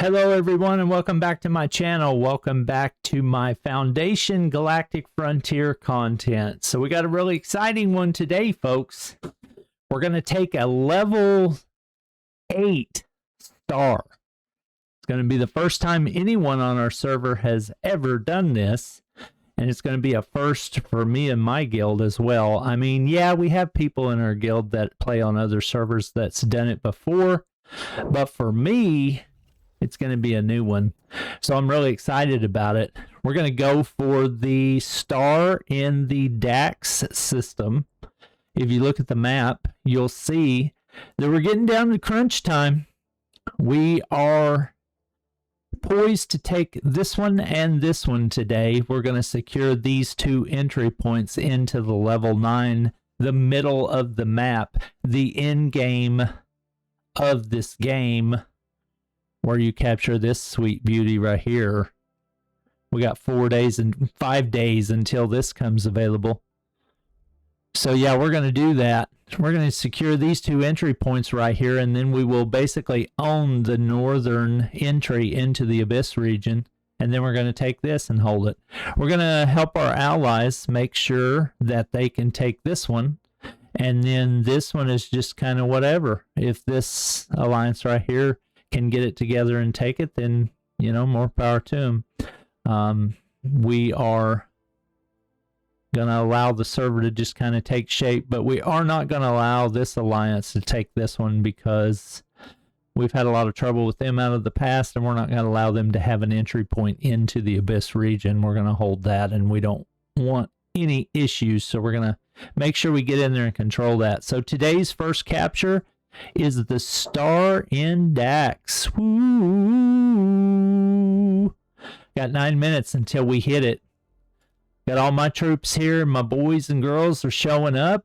Hello everyone and welcome back to my channel. Welcome back to my Foundation Galactic Frontier content. So we got a really exciting one today, folks. We're going to take a level 8 star. It's going to be the first time anyone on our server has ever done this. And it's going to be a first for me and my guild as well. I mean, yeah, we have people in our guild that play on other servers that's done it before. But for me, it's going to be a new one. So I'm really excited about it. We're going to go for the star in the Dax system. If you look at the map, you'll see that we're getting down to crunch time. We are poised to take this one and this one today. We're going to secure these two entry points into the level 9, the middle of the map, the end game of this game, where you capture this sweet beauty right here. We got 4 days and 5 days until this comes available. So yeah, we're going to do that. We're going to secure these two entry points right here, and then we will basically own the northern entry into the Abyss region, and then we're going to take this and hold it. We're going to help our allies make sure that they can take this one, and then this one is just kind of whatever. If this alliance right here can get it together and take it, then, you know, more power to them. We are going to allow the server to just kind of take shape, but we are not going to allow this alliance to take this one because we've had a lot of trouble with them out of the past, and we're not going to allow them to have an entry point into the Abyss region. We're going to hold that, and we don't want any issues, so we're going to make sure we get in there and control that. So today's first capture is the star in Dax. Woo! Got 9 minutes until we hit it. Got all my troops here. My boys and girls are showing up.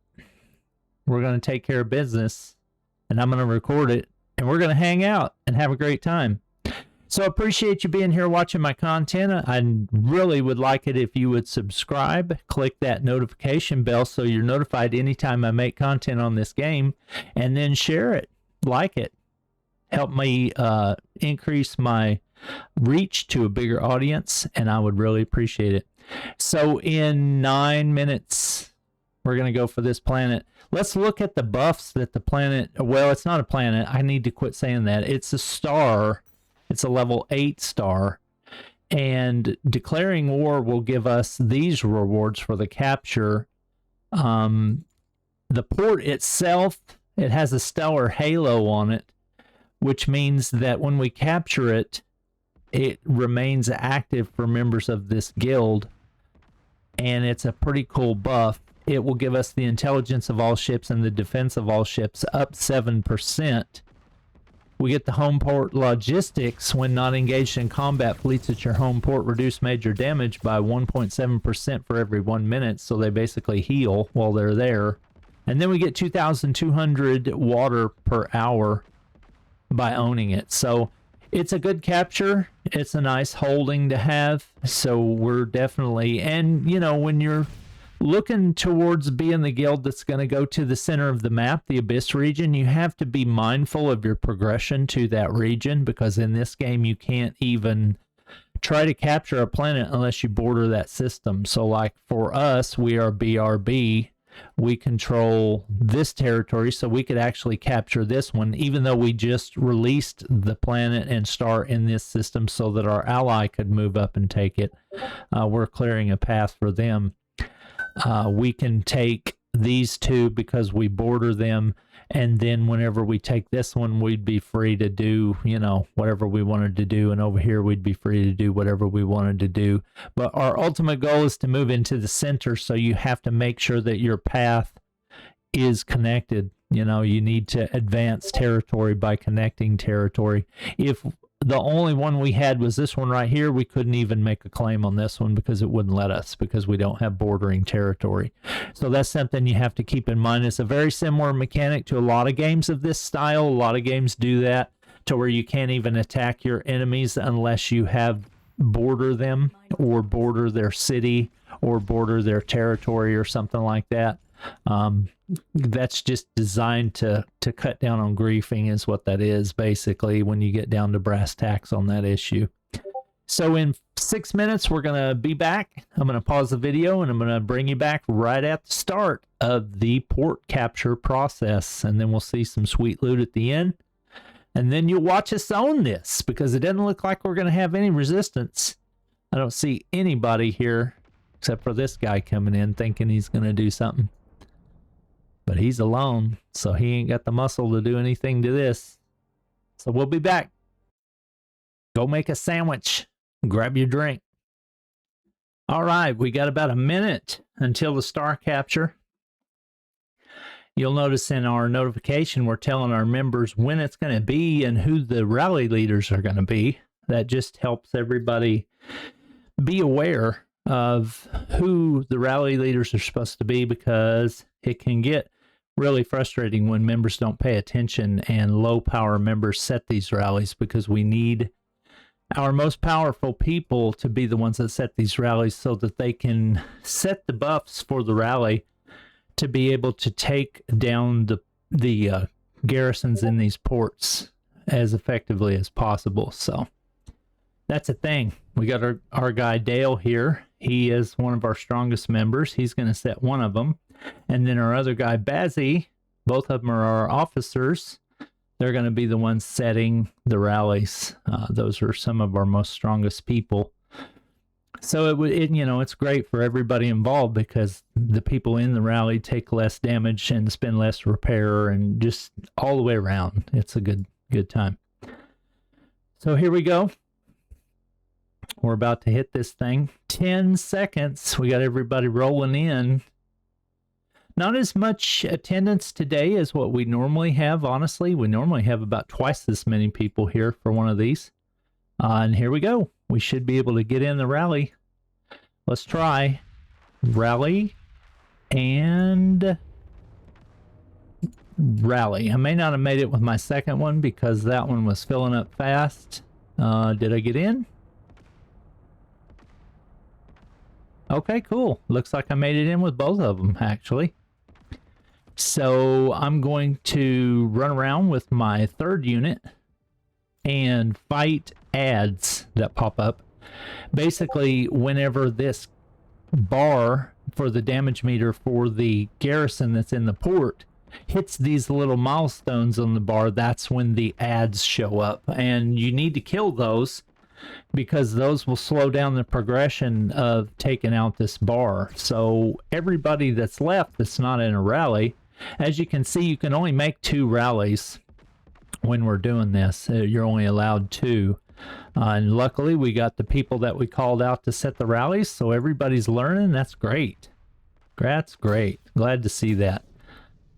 We're going to take care of business, and I'm going to record it, and we're going to hang out and have a great time. So I appreciate you being here watching my content. I really would like it if you would subscribe, click that notification bell so you're notified anytime I make content on this game, and then share it, like it. Help me increase my reach to a bigger audience, and I would really appreciate it. So in 9 minutes, we're going to go for this planet. Let's look at the buffs that the planet, well, it's not a planet. I need to quit saying that. It's a star. It's a level 8 star, and declaring war will give us these rewards for the capture. The port itself, it has a stellar halo on it, which means that when we capture it, it remains active for members of this guild, and it's a pretty cool buff. It will give us the intelligence of all ships and the defense of all ships up 7%. We get the home port logistics when not engaged in combat. Fleets at your home port reduce major damage by 1.7% for every 1 minute, so they basically heal while they're there. And then we get 2,200 water per hour by owning it. So it's a good capture. It's a nice holding to have. So we're definitely, and you know, when you're looking towards being the guild that's going to go to the center of the map, the Abyss region, you have to be mindful of your progression to that region, because in this game you can't even try to capture a planet unless you border that system. So like for us, we are BRB. We control this territory, so we could actually capture this one, even though we just released the planet and star in this system so that our ally could move up and take it. We're clearing a path for them. We can take these two because we border them, and then whenever we take this one, we'd be free to do, you know, whatever we wanted to do, and over here we'd be free to do whatever we wanted to do. But our ultimate goal is to move into the center, so you have to make sure that your path is connected. You know, you need to advance territory by connecting territory. If the only one we had was this one right here, we couldn't even make a claim on this one because it wouldn't let us, because we don't have bordering territory. So that's something you have to keep in mind. It's a very similar mechanic to a lot of games of this style. A lot of games do that, to where you can't even attack your enemies unless you have border them, or border their city, or border their territory, or something like that. That's just designed to cut down on griefing is what that is basically when you get down to brass tacks on that issue. So in 6 minutes, we're going to be back. I'm going to pause the video and I'm going to bring you back right at the start of the port capture process. And then we'll see some sweet loot at the end. And then you'll watch us own this because it doesn't look like we're going to have any resistance. I don't see anybody here except for this guy coming in thinking he's going to do something. But he's alone, so he ain't got the muscle to do anything to this. So we'll be back. Go make a sandwich. Grab your drink. All right, we got about a minute until the star capture. You'll notice in our notification, we're telling our members when it's going to be and who the rally leaders are going to be. That just helps everybody be aware of who the rally leaders are supposed to be, because it can get really frustrating when members don't pay attention and low power members set these rallies, because we need our most powerful people to be the ones that set these rallies so that they can set the buffs for the rally to be able to take down the garrisons in these ports as effectively as possible. So that's a thing. We got our guy Dale here. He is one of our strongest members. He's going to set one of them. And then our other guy, Bazzy, both of them are our officers. They're going to be the ones setting the rallies. Those are some of our most strongest people. So it's great for everybody involved because the people in the rally take less damage and spend less repair and just all the way around. It's a good time. So here we go. We're about to hit this thing. 10 seconds. We got everybody rolling in. Not as much attendance today as what we normally have, honestly. We normally have about twice this many people here for one of these. And here we go. We should be able to get in the rally. Let's try. Rally and rally. I may not have made it with my second one because that one was filling up fast. Did I get in? Okay, cool. Looks like I made it in with both of them, actually. So I'm going to run around with my third unit and fight ads that pop up. Basically, whenever this bar for the damage meter for the garrison that's in the port hits these little milestones on the bar, that's when the ads show up. And you need to kill those because those will slow down the progression of taking out this bar. So everybody that's left that's not in a rally, as you can see, you can only make 2 rallies when we're doing this. You're only allowed 2. And luckily, we got the people that we called out to set the rallies, so everybody's learning. That's great. That's great. Glad to see that.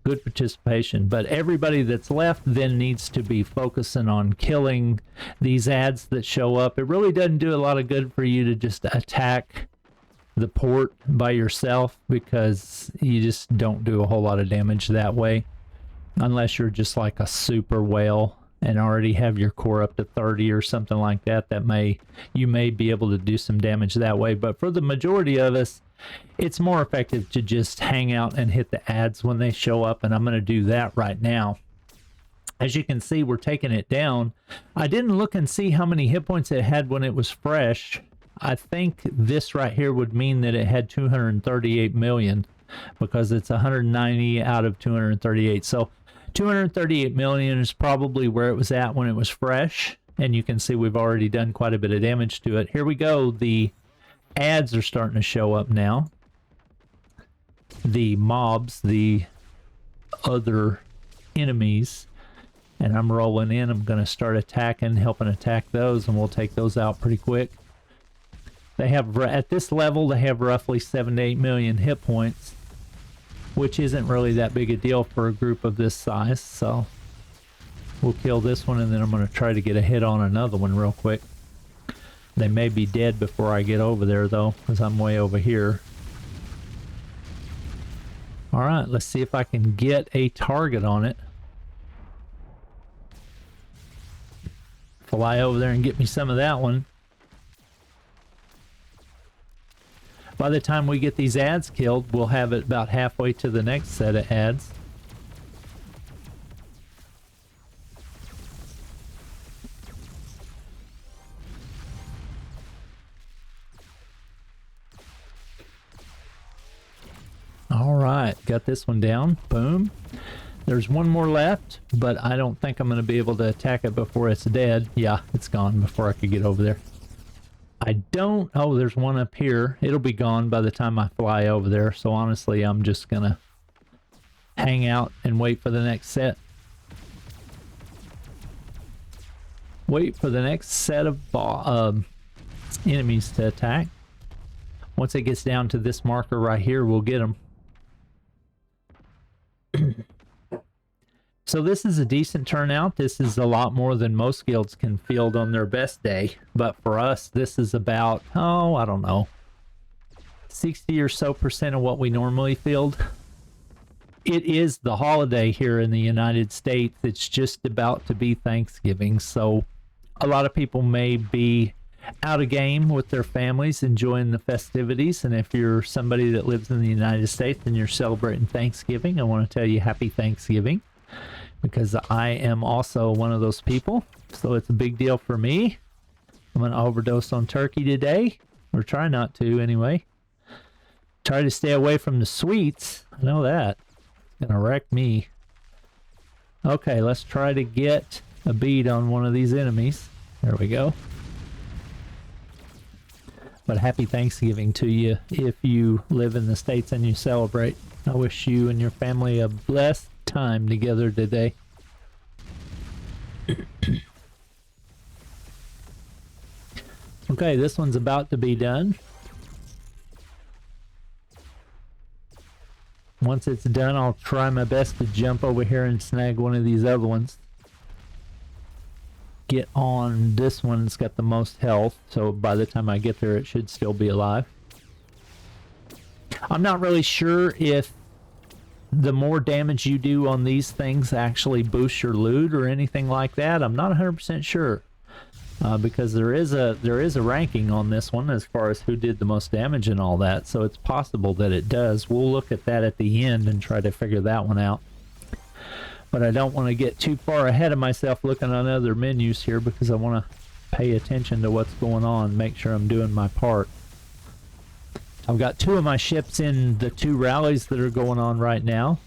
Good participation. But everybody that's left then needs to be focusing on killing these ads that show up. It really doesn't do a lot of good for you to just attack the port by yourself, because you just don't do a whole lot of damage that way, unless you're just like a super whale and already have your core up to 30 or something like that. You may be able to do some damage that way. But for the majority of us, it's more effective to just hang out and hit the ads when they show up, and I'm going to do that right now. As you can see, we're taking it down. I didn't look and see how many hit points it had when it was fresh. I think this right here would mean that it had 238 million, because it's 190 out of 238. So 238 million is probably where it was at when it was fresh. And you can see we've already done quite a bit of damage to it. Here we go. The ads are starting to show up now. The mobs, the other enemies. And I'm rolling in. I'm going to start attacking, helping attack those, and we'll take those out pretty quick. They have, at this level, they have roughly 7 to 8 million hit points, which isn't really that big a deal for a group of this size. So we'll kill this one, and then I'm going to try to get a hit on another one real quick. They may be dead before I get over there, though, because I'm way over here. All right, let's see if I can get a target on it. Fly over there and get me some of that one. By the time we get these ads killed, we'll have it about halfway to the next set of ads. All right, got this one down. Boom. There's one more left, but I don't think I'm going to be able to attack it before it's dead. Yeah, it's gone before I could get over there. I don't... Oh, there's one up here. It'll be gone by the time I fly over there. So honestly, I'm just going to hang out and wait for the next set. Wait for the next set of enemies to attack. Once it gets down to this marker right here, we'll get them. So this is a decent turnout. This is a lot more than most guilds can field on their best day. But for us, this is about, oh, I don't know, 60 or so % of what we normally field. It is the holiday here in the United States. It's just about to be Thanksgiving. So a lot of people may be out of game with their families, enjoying the festivities. And if you're somebody that lives in the United States and you're celebrating Thanksgiving, I want to tell you happy Thanksgiving, because I am also one of those people. So it's a big deal for me. I'm going to overdose on turkey today, or try not to anyway. Try to stay away from the sweets. I know that. It's going to wreck me. Okay, let's try to get a bead on one of these enemies. There we go. But happy Thanksgiving to you if you live in the States and you celebrate. I wish you and your family a blessed time together today. Okay, this one's about to be done. Once it's done, I'll try my best to jump over here and snag one of these other ones. Get on this one. It's got the most health, so by the time I get there it should still be alive. I'm not really sure if the more damage you do on these things actually boosts your loot or anything like that. I'm not 100% sure, because there is a ranking on this one as far as who did the most damage and all that, so it's possible that it does. We'll look at that at the end and try to figure that one out. But I don't want to get too far ahead of myself looking on other menus here, because I want to pay attention to what's going on, make sure I'm doing my part. I've got 2 of my ships in the 2 rallies that are going on right now,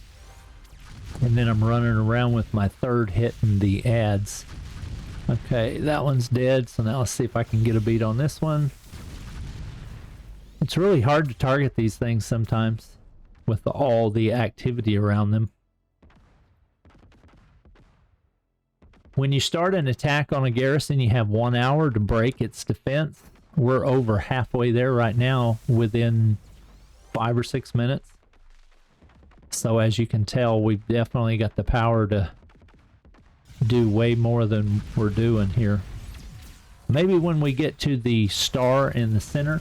and then I'm running around with my 3rd hitting the ads. Okay, that one's dead, so now let's see if I can get a beat on this one. It's really hard to target these things sometimes with all the activity around them. When you start an attack on a garrison, you have 1 hour to break its defense. We're over halfway there right now, within 5 or 6 minutes. So as you can tell, we've definitely got the power to do way more than we're doing here. Maybe when we get to the star in the center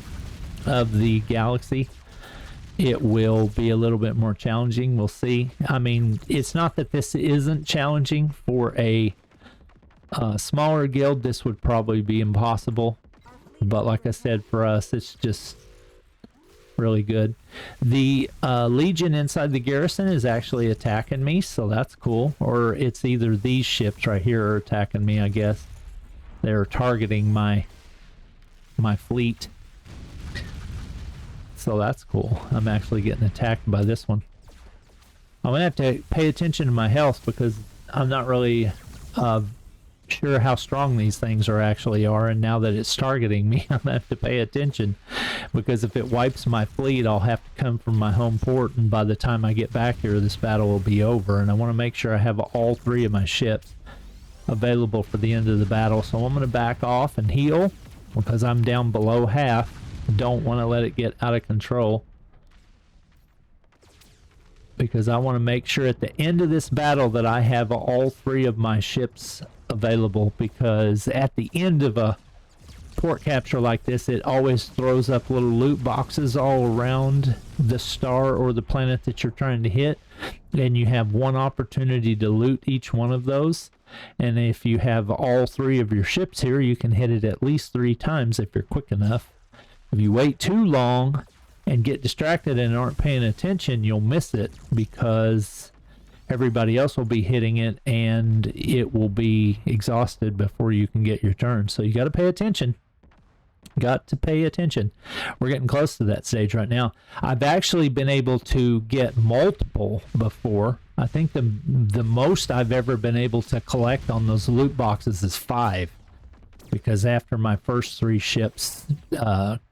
of the galaxy, it will be a little bit more challenging. We'll see. I mean, it's not that this isn't challenging. For a smaller guild, this would probably be impossible. But like I said, for us, it's just really good. The Legion inside the garrison is actually attacking me, so that's cool. Or it's either these ships right here are attacking me, I guess. They're targeting my fleet. So that's cool. I'm actually getting attacked by this one. I'm going to have to pay attention to my health, because I'm not really sure how strong these things actually are, and now that it's targeting me, I'm gonna have to pay attention, because if it wipes my fleet, I'll have to come from my home port, and by the time I get back here, this battle will be over. And I want to make sure I have all 3 of my ships available for the end of the battle. So I'm going to back off and heal, because I'm down below half. Don't want to let it get out of control, because I want to make sure at the end of this battle that I have all 3 of my ships available, because at the end of a port capture like this, it always throws up little loot boxes all around the star or the planet that you're trying to hit, and you have one opportunity to loot each one of those. And if you have all 3 of your ships here, you can hit it at least 3 times if you're quick enough. If you wait too long, and get distracted and aren't paying attention, you'll miss it because everybody else will be hitting it and it will be exhausted before you can get your turn. So you got to pay attention. Got to pay attention. We're getting close to that stage right now. I've actually been able to get multiple before. I think the most I've ever been able to collect on those loot boxes is 5, because after my first 3 ships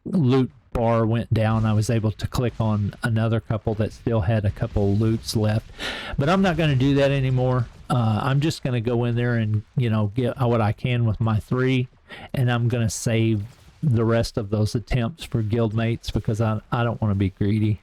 loot bar went down, I was able to click on another couple that still had a couple loots left. But I'm not going to do that anymore. I'm just going to go in there and, you know, get what I can with my 3, and I'm going to save the rest of those attempts for guildmates because I don't want to be greedy.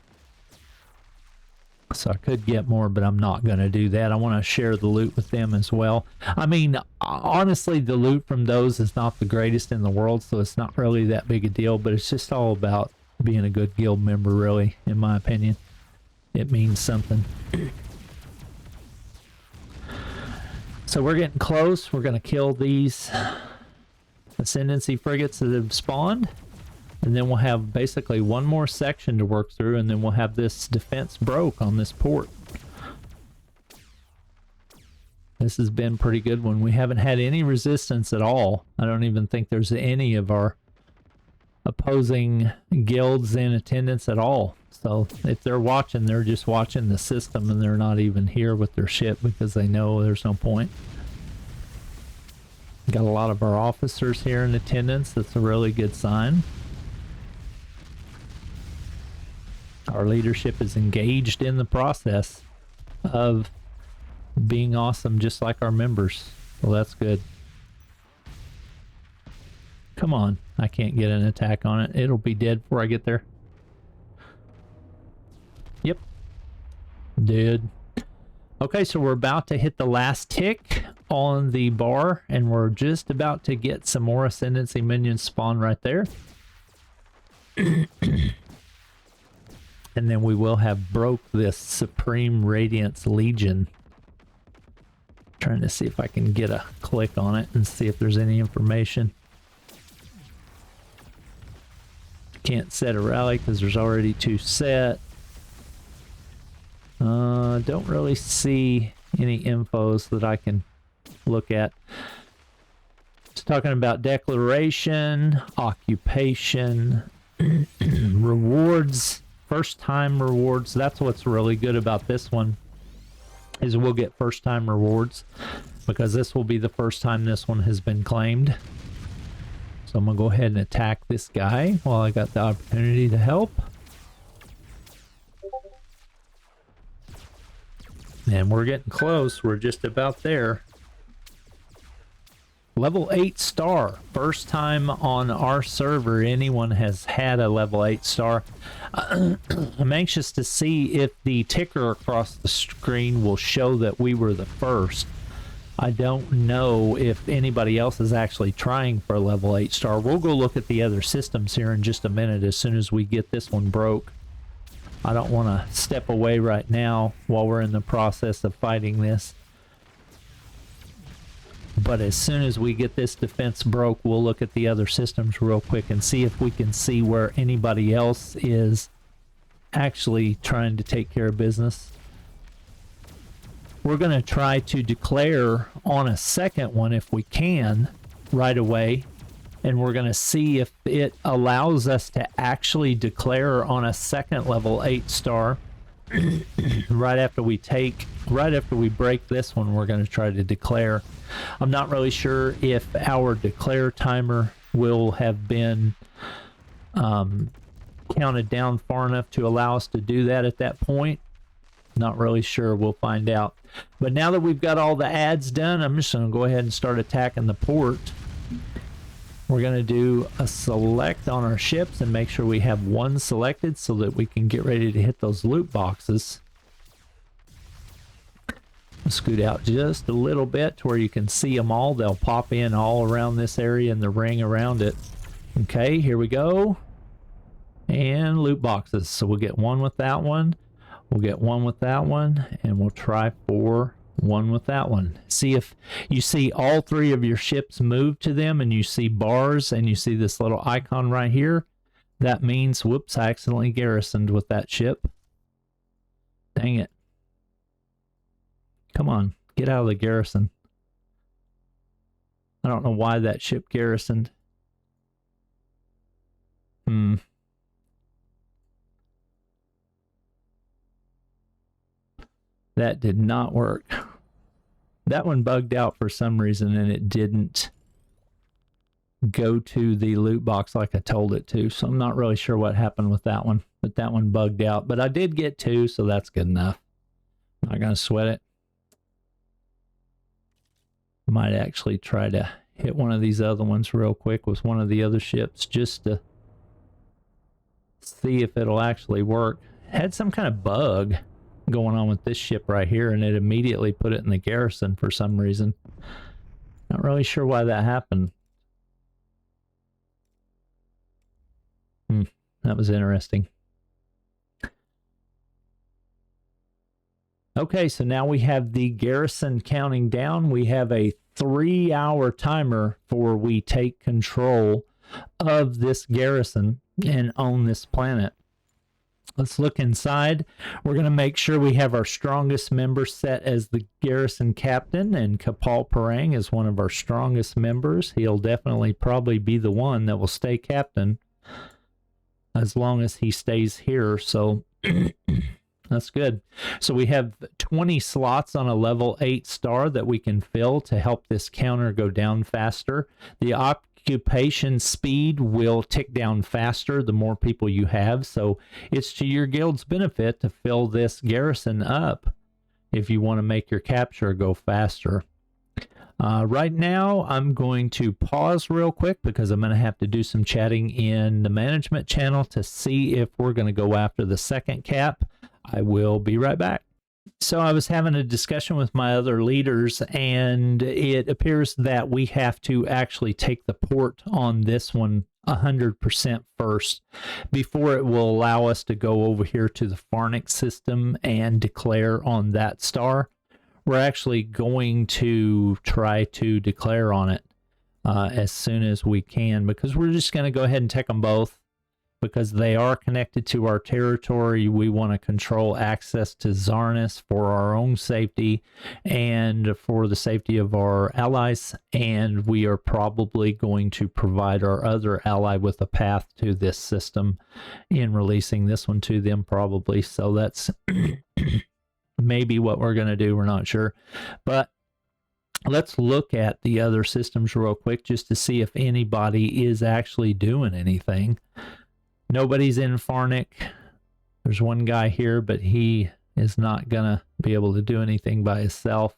So I could get more, but I'm not going to do that. I want to share the loot with them as well. I mean, honestly, the loot from those is not the greatest in the world, so it's not really that big a deal, but it's just all about being a good guild member, really, in my opinion. It means something. So we're getting close. We're going to kill these Ascendancy frigates that have spawned, and then we'll have basically one more section to work through, and then we'll have this defense broke on this port. This has been pretty good one. We haven't had any resistance at all. I don't even think there's any of our opposing guilds in attendance at all. So if they're watching, they're just watching the system and they're not even here with their ship because they know there's no point. Got a lot of our officers here in attendance. That's a really good sign. Our leadership is engaged in the process of being awesome, just like our members. Well, that's good. Come on. I can't get an attack on it. It'll be dead before I get there. Yep. Dead. Okay, so we're about to hit the last tick on the bar, and we're just about to get some more Ascendancy minions spawn right there. And then we will have broke this Supreme Radiance Legion. Trying to see if I can get a click on it and see if there's any information. Can't set a rally because there's already 2 set. Don't really see any infos that I can look at. It's talking about declaration, occupation, rewards, first time rewards. That's what's really good about this one, is we'll get first time rewards because this will be the first time this one has been claimed. So I'm gonna go ahead and attack this guy while I got the opportunity to help. And we're getting close. We're just about there. Level 8 star. First time on our server anyone has had a level 8 star. I'm anxious to see if the ticker across the screen will show that we were the first. I don't know if anybody else is actually trying for a level 8 star. We'll go look at the other systems here in just a minute as soon as we get this one broke. I don't want to step away right now while we're in the process of fighting this. But as soon as we get this defense broke, we'll look at the other systems real quick and see if we can see where anybody else is actually trying to take care of business. We're going to try to declare on a second one if we can right away. And we're going to see if it allows us to actually declare on a second level 8 star. right after we break this one, we're going to try to declare. I'm not really sure if our declare timer will have been counted down far enough to allow us to do that at that point. Not really sure. We'll find out. But now that we've got all the ads done, I'm just going to go ahead and start attacking the port. We're going to do a select on our ships and make sure we have one selected so that we can get ready to hit those loot boxes. Scoot out just a little bit to where you can see them all. They'll pop in all around this area and the ring around it. Okay, here we go. And loot boxes. So we'll get one with that one. We'll get one with that one. And we'll try for one with that one. See if you see all 3 of your ships move to them and you see bars and you see this little icon right here. That means, whoops, I accidentally garrisoned with that ship. Dang it. Come on, get out of the garrison. I don't know why that ship garrisoned. That did not work. That one bugged out for some reason, and it didn't go to the loot box like I told it to. So I'm not really sure what happened with that one, but that one bugged out. But I did get 2, so that's good enough. I'm not going to sweat it. Might actually try to hit one of these other ones real quick with one of the other ships just to see if it'll actually work. Had some kind of bug going on with this ship right here, and it immediately put it in the garrison for some reason. Not really sure why that happened. That was interesting. Okay, so now we have the garrison counting down. We have a 3-hour timer for we take control of this garrison and own this planet. Let's look inside. We're going to make sure we have our strongest member set as the garrison captain, and Kapal Parang is one of our strongest members. He'll definitely probably be the one that will stay captain as long as he stays here, so that's good. So we have 20 slots on a level 8 star that we can fill to help this counter go down faster. The occupation speed will tick down faster the more people you have, so it's to your guild's benefit to fill this garrison up if you want to make your capture go faster. Right now, I'm going to pause real quick because I'm going to have to do some chatting in the management channel to see if we're going to go after the second cap. I will be right back. So I was having a discussion with my other leaders, and it appears that we have to actually take the port on this one 100% first before it will allow us to go over here to the Farnik system and declare on that star. We're actually going to try to declare on it as soon as we can, because we're just going to go ahead and take them both because they are connected to our territory. We want to control access to Zarnus for our own safety and for the safety of our allies, and we are probably going to provide our other ally with a path to this system in releasing this one to them probably. So that's maybe what we're going to do. We're not sure, but let's look at the other systems real quick just to see if anybody is actually doing anything. Nobody's in Farnik. There's one guy here, but he is not going to be able to do anything by himself.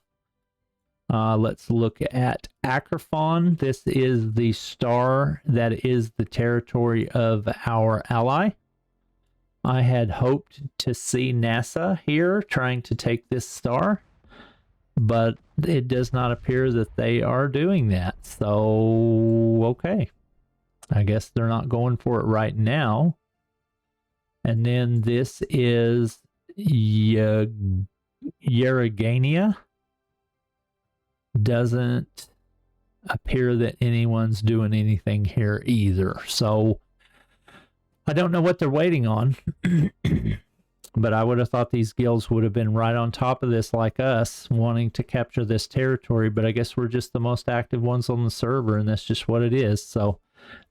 Let's look at Akrafon. This is the star that is the territory of our ally. I had hoped to see NASA here trying to take this star, but it does not appear that they are doing that. So, okay. I guess they're not going for it right now. And then this is Yeragania. Doesn't appear that anyone's doing anything here either. So I don't know what they're waiting on. But I would have thought these guilds would have been right on top of this like us, wanting to capture this territory. But I guess we're just the most active ones on the server, and that's just what it is. So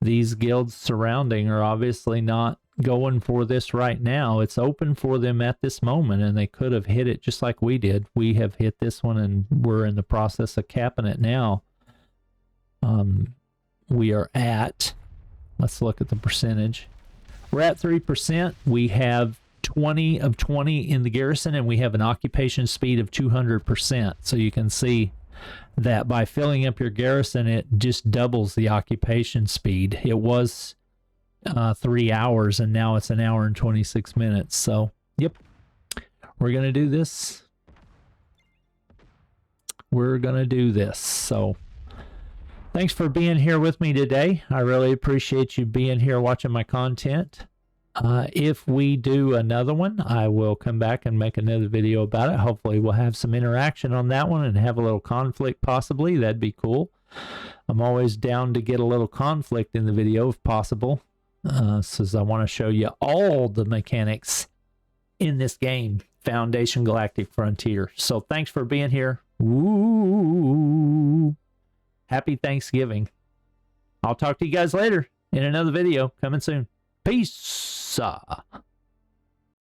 these guilds surrounding are obviously not going for this right now. It's open for them at this moment, and they could have hit it just like we did. We have hit this one, and we're in the process of capping it now. We are at, let's look at the percentage. We're at 3%. We have 20 of 20 in the garrison, and we have an occupation speed of 200%. So you can see that by filling up your garrison, it just doubles the occupation speed. It was 3 hours, and now it's 1 hour and 26 minutes. So, yep, we're going to do this. We're going to do this. So, thanks for being here with me today. I really appreciate you being here watching my content. If we do another one, I will come back and make another video about it. Hopefully we'll have some interaction on that one and have a little conflict possibly. That'd be cool. I'm always down to get a little conflict in the video if possible. Says I want to show you all the mechanics in this game, Foundation Galactic Frontier. So thanks for being here. Ooh, happy Thanksgiving. I'll talk to you guys later in another video coming soon. Peace.